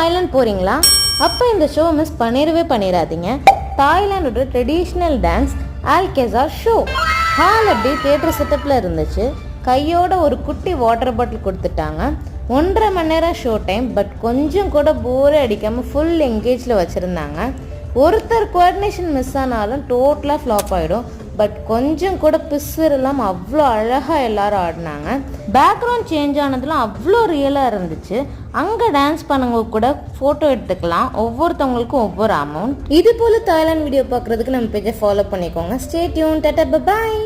Thailand போகிறீங்களா? அப்போ இந்த ஷோ மிஸ் பண்ணிடாதீங்க. தாய்லாண்டோட ட்ரெடிஷ்னல் டான்ஸ் ஆல்கேசார் ஷோ. ஹால் அப்படி தியேட்டர் செட்டப்பில் இருந்துச்சு. கையோட ஒரு குட்டி வாட்டர் பாட்டில் கொடுத்துட்டாங்க. 1.5 மணி நேரம் ஷோ டைம். பட் கொஞ்சம் கூட போரே அடிக்காமல் ஃபுல் என்கேஜில் வச்சுருந்தாங்க. ஒருத்தர் கோஆர்டினேஷன் மிஸ் ஆனாலும் டோட்டலாக ஃப்ளாப் ஆகிடும். பட் கொஞ்சம் கூட பிஸ்ஸர் இல்லாமல் அவ்வளோ அழகாக எல்லாரும் ஆடினாங்க. பேக்ரவுண்ட் சேஞ்ச் ஆனதுலாம் அவ்வளோ ரியலாக இருந்துச்சு. அங்கே டான்ஸ் பண்ணவங்க கூட ஃபோட்டோ எடுத்துக்கலாம். ஒவ்வொருத்தவங்களுக்கும் ஒவ்வொரு அமௌண்ட். இது போல் தாய்லாந்து வீடியோ பார்க்குறதுக்கு நம்ம பேஜை ஃபாலோ பண்ணிக்கோங்க. Stay tune. Tata bye bye.